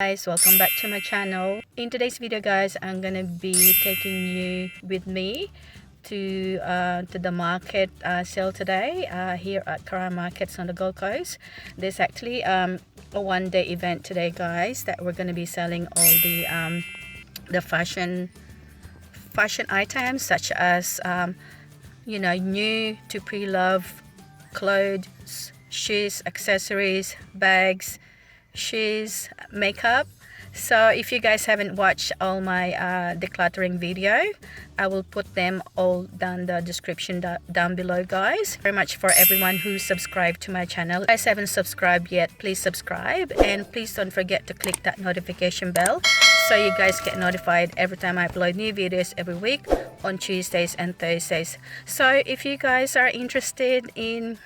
Guys, welcome back to my channel. In today's video guys, I'm gonna be taking you with me to the market sale today here at Carrara Markets on the Gold Coast. There's actually a one-day event today guys that we're gonna be selling all the fashion items such as you know, new to pre-loved clothes, shoes, accessories, bags, shoes, makeup. So if you guys haven't watched all my decluttering video, I will put them all down the description down below guys. Very much for everyone who subscribed to my channel. If you guys haven't subscribed yet, please subscribe, and please don't forget to click that notification bell so you guys get notified every time I upload new videos every week on Tuesdays and Thursdays. So if you guys are interested in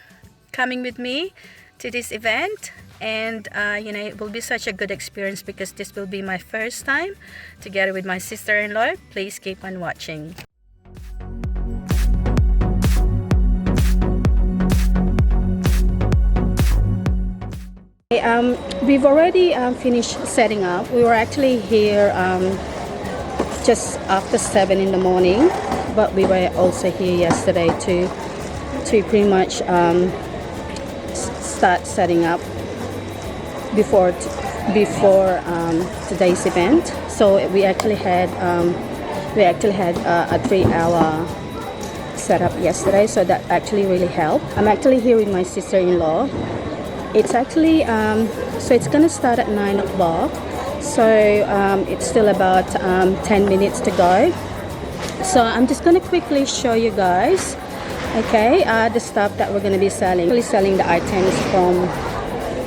coming with me to this event, and you know, it will be such a good experience because this will be my first time together with my sister-in-law. Please keep on watching. We've already finished setting up. We were actually here just after 7 in the morning, but we were also here yesterday to pretty much start setting up before today's event. So we actually had a 3-hour setup yesterday, so that actually really helped. I'm actually here with my sister-in-law. It's actually so it's gonna start at 9 o'clock, so it's still about 10 minutes to go. So I'm just gonna quickly show you guys, okay, the stuff that we're gonna be selling. We're selling the items from,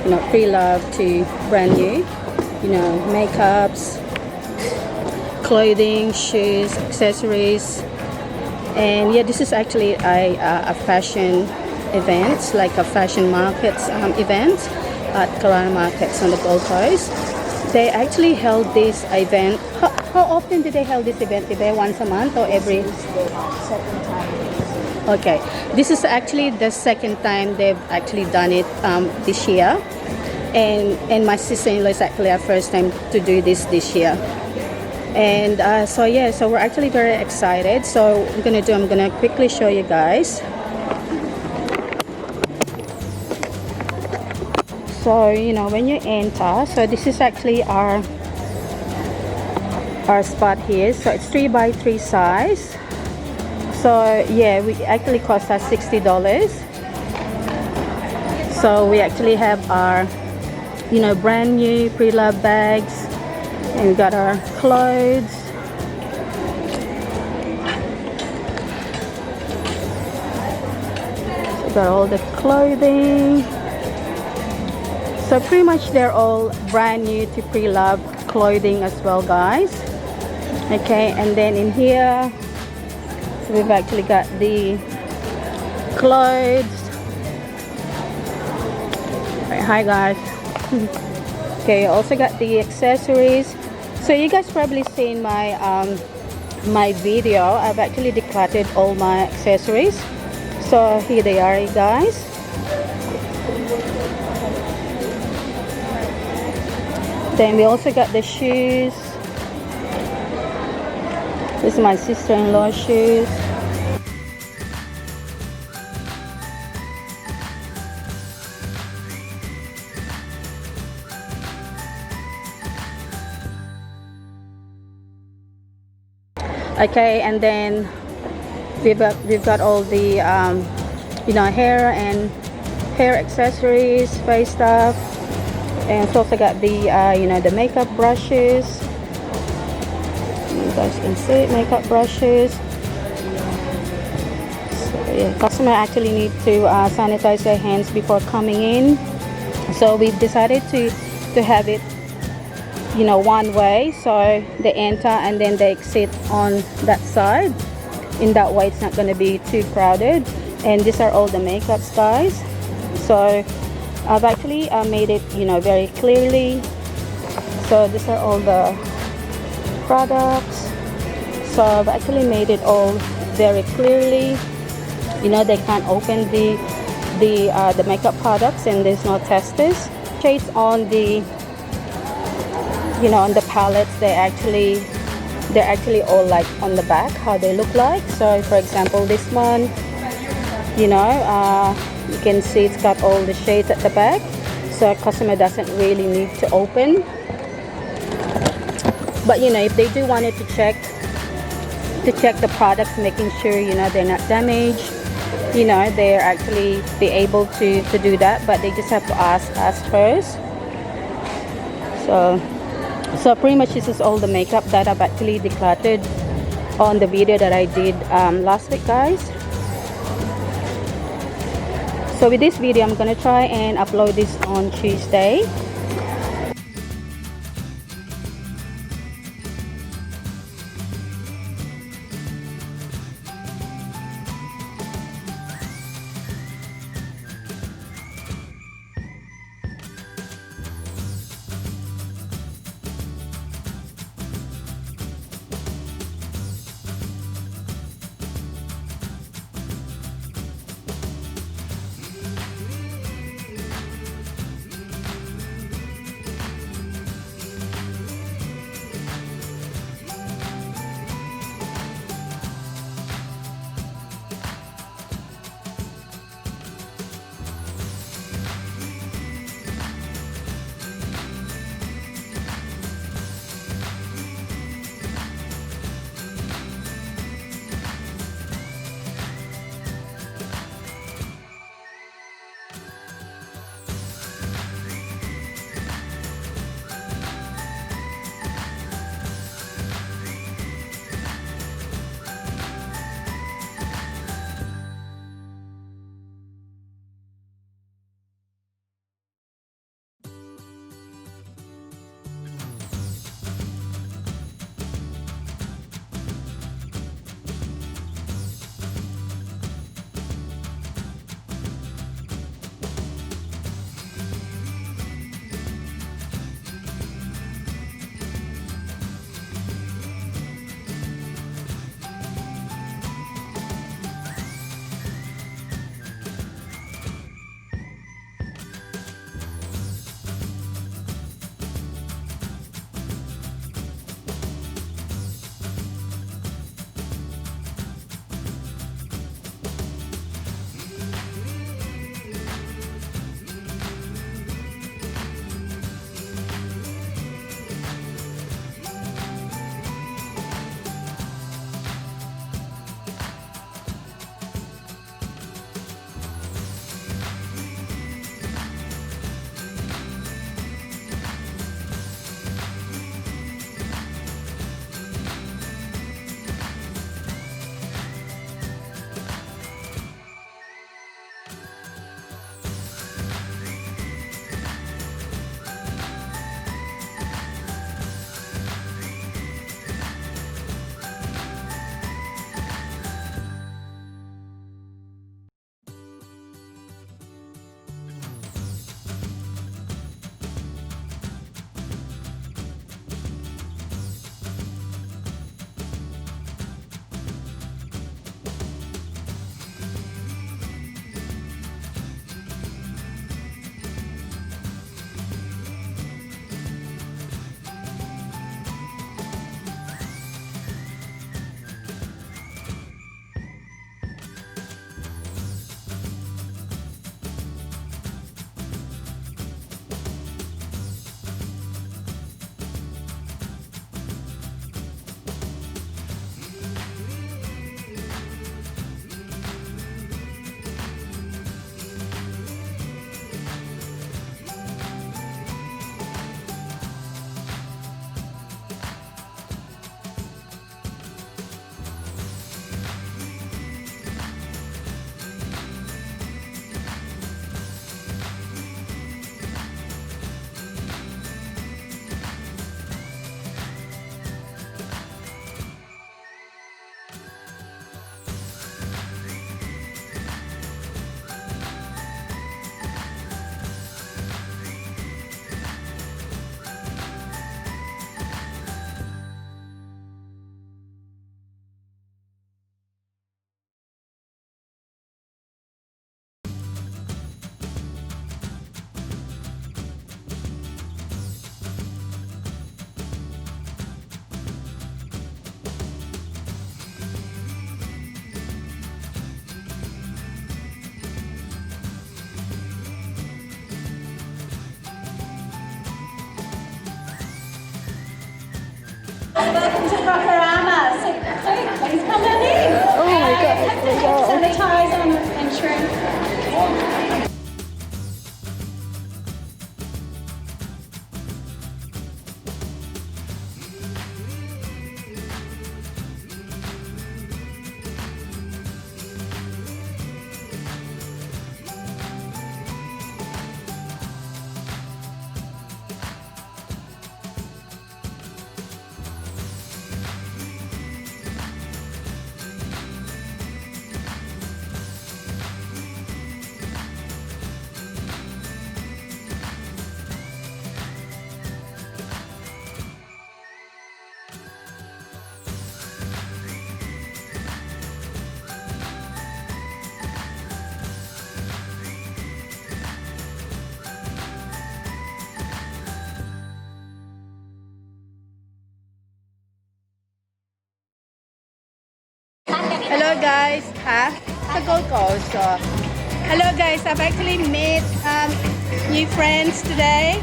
you know, pre-loved to brand new, you know, makeups, clothing, shoes, accessories. And yeah, this is actually a fashion event, like a fashion markets event at Carrara Markets on the Gold Coast. They actually held this event. How often do they hold this event? Did they once a month or every? Second time. Okay, this is actually the second time they've actually done it this year. And my sister-in-law is actually our first time to do this year. And so yeah, so we're actually very excited. So I'm gonna quickly show you guys. So you know, when you enter, so this is actually our spot here. So it's 3x3 size. So yeah, we actually cost us $60. So we actually have our, you know, brand new pre-loved bags, and we got our clothes. So we got all the clothing. So pretty much they're all brand new to pre-loved clothing as well guys. Okay, and then in here we've actually got the clothes. Right, hi guys. Okay, also got the accessories. So you guys probably seen my my video. I've actually decluttered all my accessories. So here they are, you guys. Then we also got the shoes. This is my sister-in-law's shoes. Okay, and then we've got all the you know, hair accessories, face stuff, and it's also got the you know, the makeup brushes. You guys can see it, makeup brushes. So yeah, customer actually need to sanitize their hands before coming in. So we've decided to have it, you know, one way, so they enter and then they exit on that side. In that way it's not going to be too crowded. And these are all the makeups guys. So I've actually made it, you know, very clearly. So these are all the products. So I've actually made it all very clearly. You know, they can't open the makeup products and there's no testers. Shades on the you know, on the pallets, they're actually all like on the back how they look like. So for example, this one, you know, you can see it's got all the shades at the back, so a customer doesn't really need to open. But you know, if they do wanted to check the products, making sure, you know, they're not damaged, you know, they're actually be able to do that, but they just have to ask us first. So pretty much this is all the makeup that I've actually decluttered on the video that I did last week, guys. So with this video, I'm gonna try and upload this on Tuesday. Frockarama. Please come on in. Oh my God. Sanitize and shrink. Hello guys, sa Gold Coast. So, hello guys, I've actually met new friends today.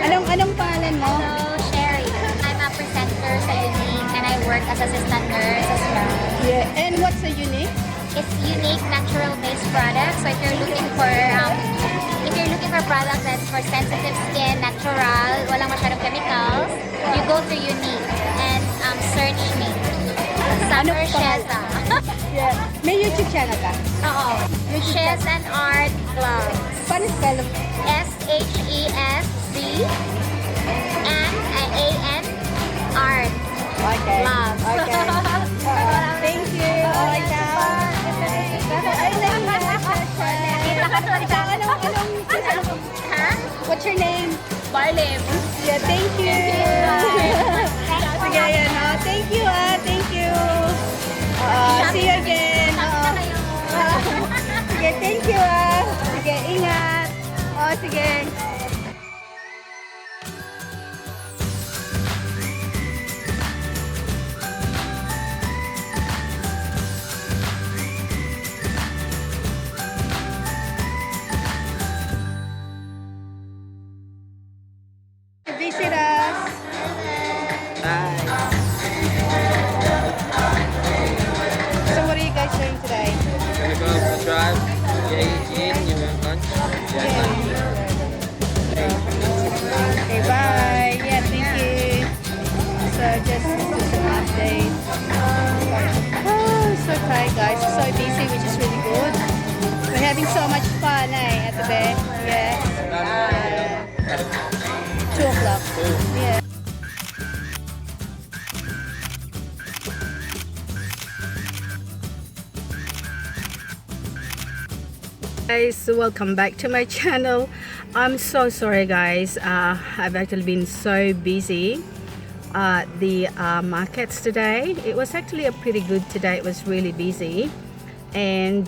Anong pangalan mo? Hello, Sherry. I'm a presenter sa Unique and I work as assistant nurse as well. Yeah, and what's a Unique? It's Unique natural-based products. So if you're looking for products that's for sensitive skin, natural, walang masyadong chemicals, you go to Unique and search me. Summer Sheza. Yeah. May YouTube channel ka? Oo. Shez and Art Gloves. Paano spell? SHESZ and AN Art Okay. Gloves. Okay. Thank you. Oh my God. What's your name? Barlim. Yeah, thank you. Sige, yan. Thank you, thank you. See you again. Sige, thank you, Sige, ingat. Sige. Visit us. So what are you guys doing today? Gonna go for a drive, eat, you want lunch? Okay, bye. Yeah, thank you. So just an update. Oh, so tired guys. So busy, which is really good. We're having so much fun, at the bed. Yeah. 2 o'clock. Yeah. Guys, welcome back to my channel. I'm so sorry guys, I've actually been so busy at the markets today. It was actually a pretty good today. It was really busy, and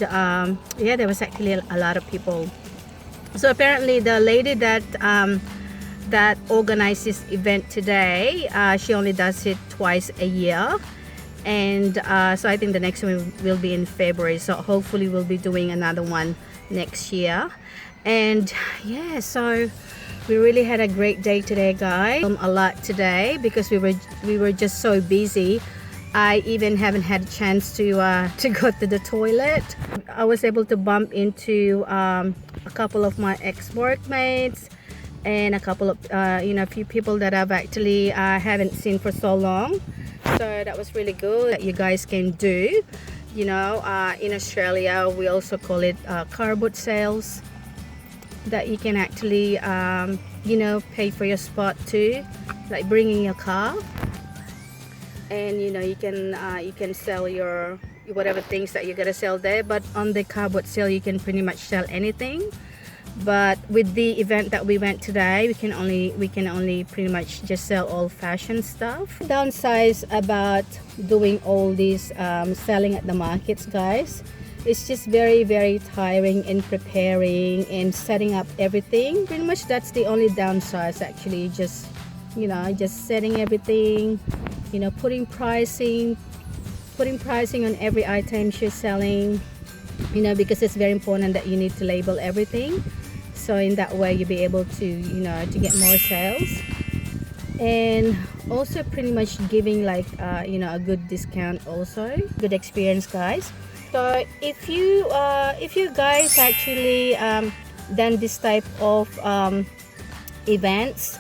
yeah, there was actually a lot of people. So apparently the lady that organized this event today, she only does it twice a year, and so I think the next one will be in February, so hopefully we'll be doing another one next year. And yeah, so we really had a great day today guys. A lot today because we were just so busy. I even haven't had a chance to go to the toilet. I was able to bump into a couple of my ex-workmates and a couple of a few people that I've actually haven't seen for so long. So that was really good that you guys can do. In Australia we also call it car boot sales, that you can actually pay for your spot too, like bringing your car, and you can sell your whatever things that you're gonna sell there. But on the car boot sale you can pretty much sell anything. But with the event that we went today, we can only pretty much just sell old-fashioned stuff. Downsides about doing all these selling at the markets guys, it's just very tiring in preparing and setting up everything. Pretty much that's the only downside actually. Just setting everything, putting pricing on every item you're selling, because it's very important that you need to label everything. So in that way you'll be able to to get more sales. And also pretty much giving like you know, a good discount, also good experience, guys. So if you guys actually done this type of events,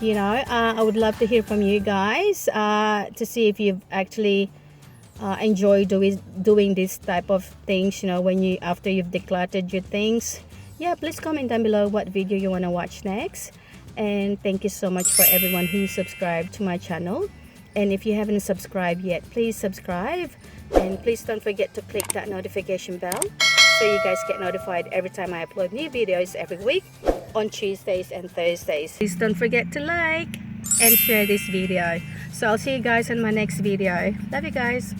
you know, I would love to hear from you guys to see if you've actually enjoy doing this type of things, you know, when you, after you've decluttered your things. Yeah, please comment down below what video you want to watch next. And thank you so much for everyone who subscribed to my channel. And if you haven't subscribed yet, please subscribe, and please don't forget to click that notification bell so you guys get notified every time I upload new videos every week on Tuesdays and Thursdays. Please don't forget to like and share this video. So I'll see you guys in my next video. Love you guys.